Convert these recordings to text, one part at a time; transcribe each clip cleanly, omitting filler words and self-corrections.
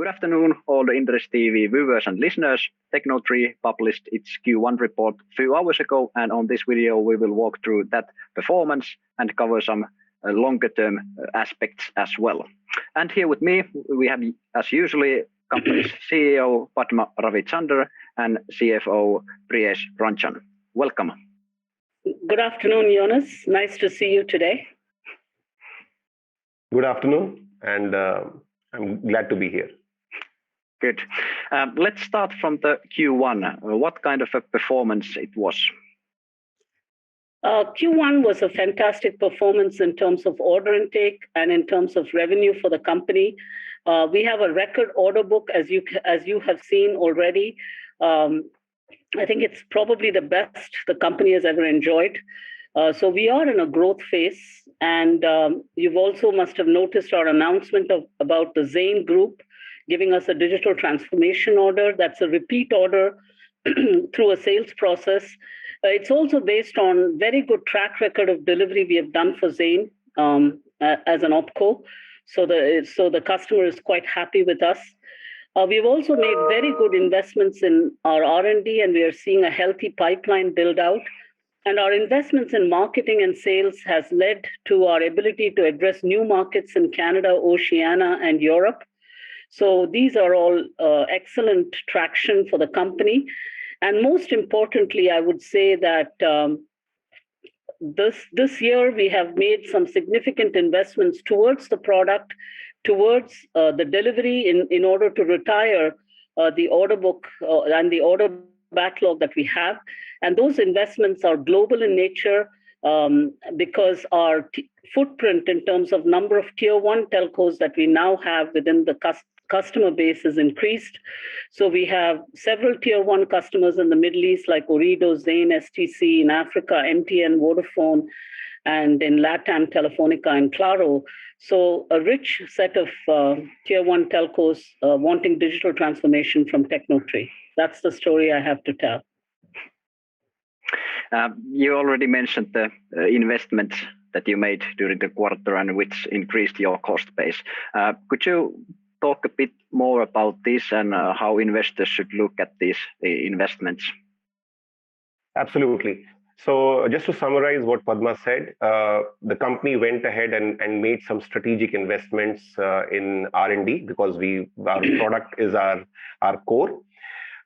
Good afternoon, all the Inderes TV viewers and listeners. Tecnotree published its Q1 report a few hours ago, and on this video we will walk through that performance and cover some longer-term aspects as well. And here with me, we have, as usually, company's CEO Padma Ravichander and CFO Priyesh Ranjan. Welcome. Good afternoon, Joonas. Nice to see you today. Good afternoon, and I'm glad to be here. Good. Let's start from the Q1. What kind of a performance it was? Q1 was a fantastic performance in terms of order intake and in terms of revenue for the company. We have a record order book, as you have seen already. I think it's probably the best the company has ever enjoyed. So we are in a growth phase, and you've also must have noticed our announcement about the Zain Group giving us a digital transformation order. That's a repeat order through a sales process. It's also based on very good track record of delivery we have done for Zain as an opco. So the customer is quite happy with us. We've also made very good investments in our R&D, and we are seeing a healthy pipeline build out. And our investments in marketing and sales has led to our ability to address new markets in Canada, Oceania, and Europe. So these are all excellent traction for the company. And most importantly, I would say that this year we have made some significant investments towards the product, towards the delivery in order to retire the order book and the order backlog that we have. And those investments are global in nature because our footprint in terms of number of tier one telcos that we now have within the customer base is increased. So we have several tier one customers in the Middle East like Ooredoo, Zain, STC, in Africa, MTN, Vodafone, and in LATAM, Telefonica and Claro. So a rich set of tier one telcos wanting digital transformation from Tecnotree. That's the story I have to tell. You already mentioned the investments that you made during the quarter and which increased your cost base. Could you talk a bit more about this and how investors should look at these investments? Absolutely. So just to summarize what Padma said, the company went ahead and made some strategic investments in R&D because our product is our core.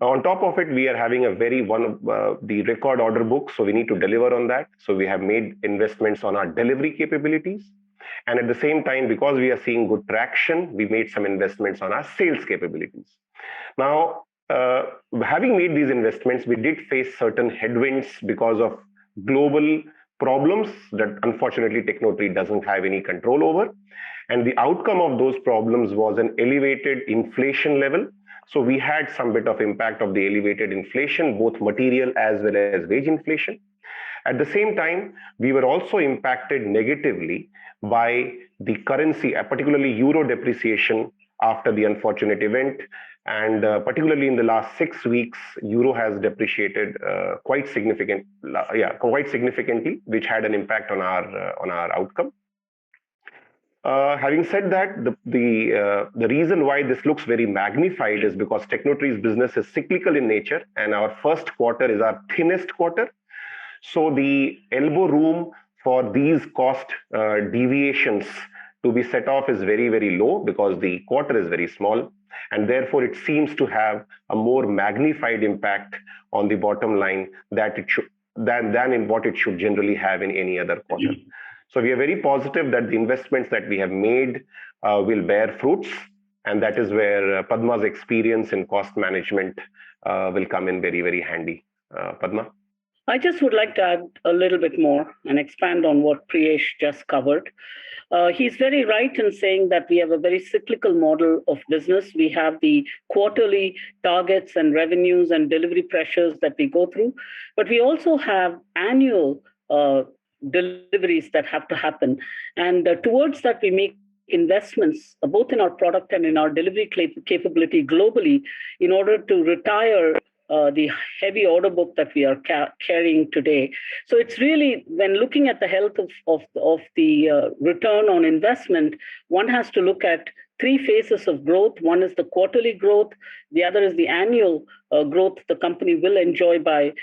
On top of it, we are having the record order book, so we need to deliver on that. So we have made investments on our delivery capabilities. And at the same time, because we are seeing good traction, we made some investments on our sales capabilities. Now, having made these investments, we did face certain headwinds because of global problems that unfortunately Tecnotree doesn't have any control over. And the outcome of those problems was an elevated inflation level. So we had some bit of impact of the elevated inflation, both material as well as wage inflation. At the same time, we were also impacted negatively by the currency, particularly euro depreciation after the unfortunate event. And particularly in the last 6 weeks, euro has depreciated quite significantly, which had an impact on our outcome. Having said that, the reason why this looks very magnified is because Tecnotree's business is cyclical in nature, and our first quarter is our thinnest quarter. So the elbow room for these cost deviations to be set off is very, very low because the quarter is very small, and therefore it seems to have a more magnified impact on the bottom line than in what it should generally have in any other quarter. So we are very positive that the investments that we have made will bear fruits, and that is where Padma's experience in cost management will come in very, very handy. Padma? I just would like to add a little bit more and expand on what Priyesh just covered. He's very right in saying that we have a very cyclical model of business. We have the quarterly targets and revenues and delivery pressures that we go through, but we also have annual deliveries that have to happen. And towards that, we make investments both in our product and in our delivery capability globally in order to retire the heavy order book that we are carrying today. So it's really, when looking at the health of the return on investment, one has to look at three phases of growth. One is the quarterly growth. The other is the annual growth the company will enjoy by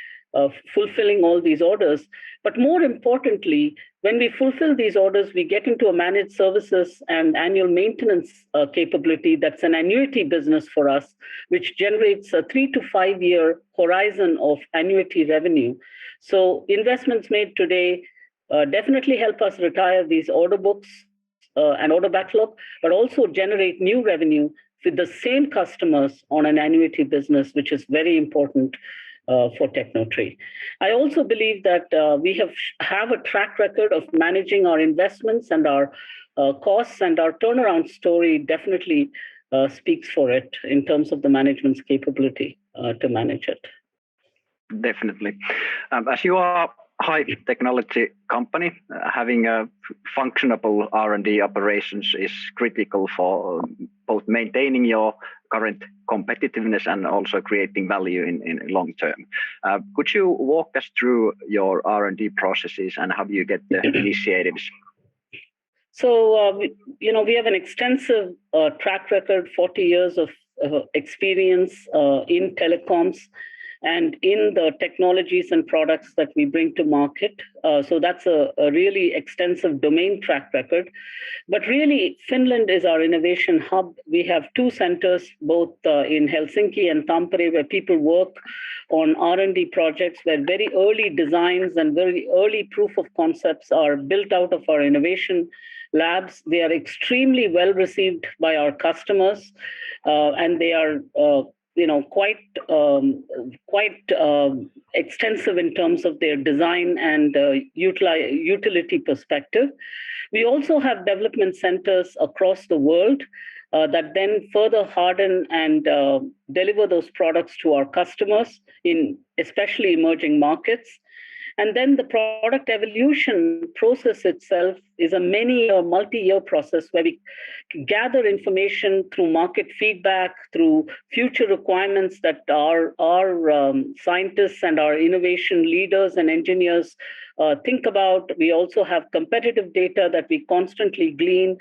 fulfilling all these orders. But more importantly, when we fulfill these orders, we get into a managed services and annual maintenance capability that's an annuity business for us, which generates a 3 to 5 year horizon of annuity revenue. So investments made today definitely help us retire these order books and order backlog, but also generate new revenue with the same customers on an annuity business, which is very important for Tecnotree. I also believe that we have a track record of managing our investments and our costs, and our turnaround story definitely speaks for it in terms of the management's capability to manage it. Definitely. As you are high technology company, having a functionable R&D operations is critical for both maintaining your current competitiveness and also creating value in long term. Could you walk us through your R&D processes and how you get the initiatives? So, we have an extensive track record, 40 years of experience in telecoms and in the technologies and products that we bring to market. So that's a really extensive domain track record. But really, Finland is our innovation hub. We have two centers, both in Helsinki and Tampere, where people work on R&D projects, where very early designs and very early proof of concepts are built out of our innovation labs. They are extremely well received by our customers, and they are quite extensive in terms of their design and utility perspective. We also have development centers across the world that then further harden and deliver those products to our customers in especially emerging markets. And then the product evolution process itself is a multi-year process where we gather information through market feedback, through future requirements that our scientists and our innovation leaders and engineers think about. We also have competitive data that we constantly glean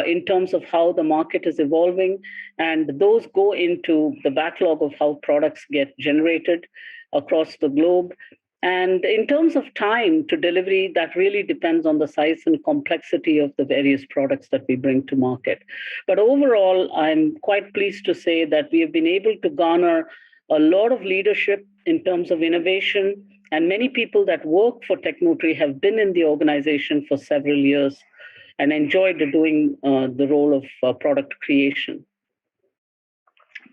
in terms of how the market is evolving. And those go into the backlog of how products get generated across the globe. And in terms of time to delivery, that really depends on the size and complexity of the various products that we bring to market. But overall, I'm quite pleased to say that we have been able to garner a lot of leadership in terms of innovation, and many people that work for Tecnotree have been in the organization for several years and enjoyed doing the role of product creation.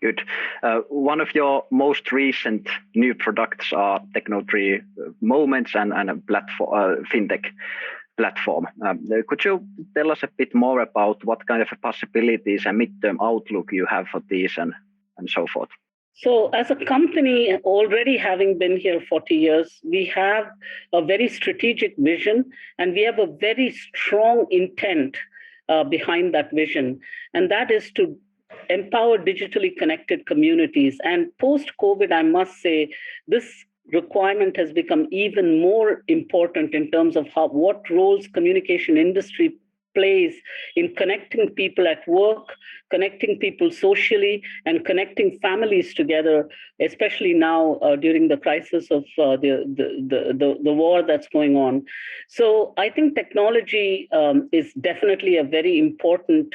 Good. One of your most recent new products are Tecnotree Moments and a platform, Fintech platform. Could you tell us a bit more about what kind of possibilities and midterm outlook you have for these and so forth? So as a company, already having been here 40 years, we have a very strategic vision, and we have a very strong intent behind that vision. And that is to empower digitally connected communities. And post-COVID, I must say, this requirement has become even more important in terms of what roles communication industry plays in connecting people at work, connecting people socially, and connecting families together, especially now during the crisis of the war that's going on. So I think technology is definitely a very important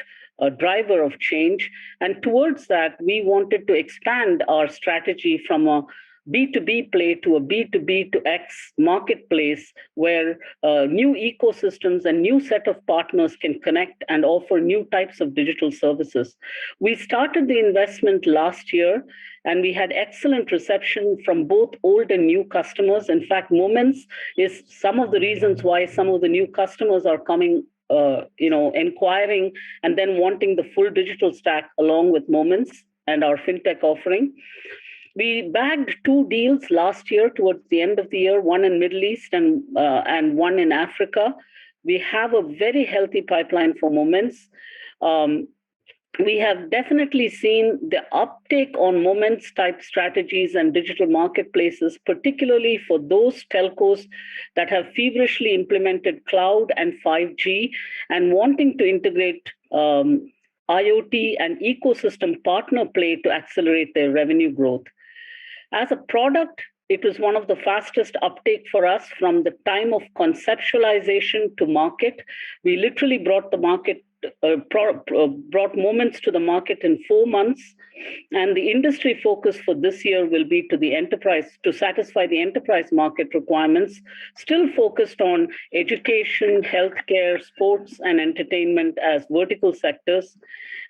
driver of change. And towards that, we wanted to expand our strategy from a B2B play to a B2B to X marketplace, where new ecosystems and new set of partners can connect and offer new types of digital services. We started the investment last year, and we had excellent reception from both old and new customers. In fact, Moments is some of the reasons why some of the new customers are coming inquiring and then wanting the full digital stack along with Moments and our fintech offering. We bagged 2 deals last year towards the end of the year, one in Middle East and one in Africa. We have a very healthy pipeline for Moments. We have definitely seen the uptake on Moments type strategies and digital marketplaces, particularly for those telcos that have feverishly implemented cloud and 5G and wanting to integrate IoT, and ecosystem partner play to accelerate their revenue growth. As a product, it was one of the fastest uptake for us from the time of conceptualization to market. We literally brought moments to the market in 4 months, and the industry focus for this year will be to satisfy the enterprise market requirements, still focused on education, healthcare, sports, and entertainment as vertical sectors,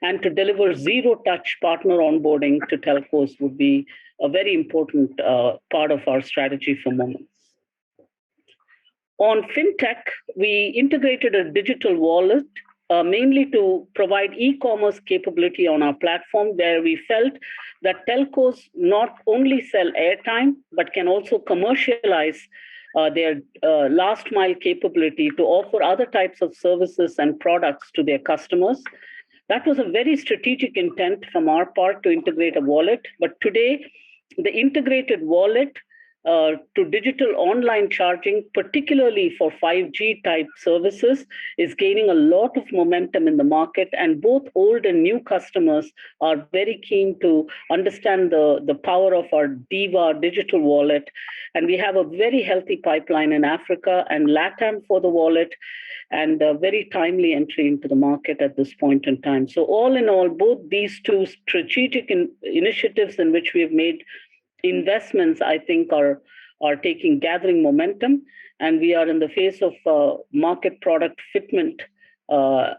and to deliver zero-touch partner onboarding to telcos would be a very important part of our strategy for Moments. On Fintech, we integrated a digital wallet mainly to provide e-commerce capability on our platform, where we felt that telcos not only sell airtime, but can also commercialize their last mile capability to offer other types of services and products to their customers. That was a very strategic intent from our part to integrate a wallet. But today, the integrated wallet to digital online charging, particularly for 5G type services, is gaining a lot of momentum in the market, and both old and new customers are very keen to understand the power of our Diva digital wallet. And we have a very healthy pipeline in Africa and LATAM for the wallet, and a very timely entry into the market at this point in time. So all in all, both these two strategic initiatives in which we have made investments, I think, are gathering momentum, and we are in the phase of market product fitment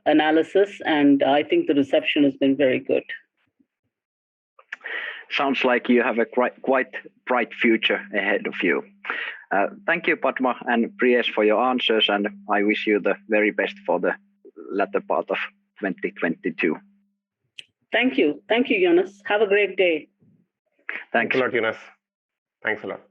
analysis, and I think the reception has been very good. Sounds like you have a quite bright future ahead of you. Thank you, Padma and Priyesh, for your answers, and I wish you the very best for the latter part of 2022. Thank you, Joonas. Have a great day. Thanks a lot, Joonas. Thanks a lot.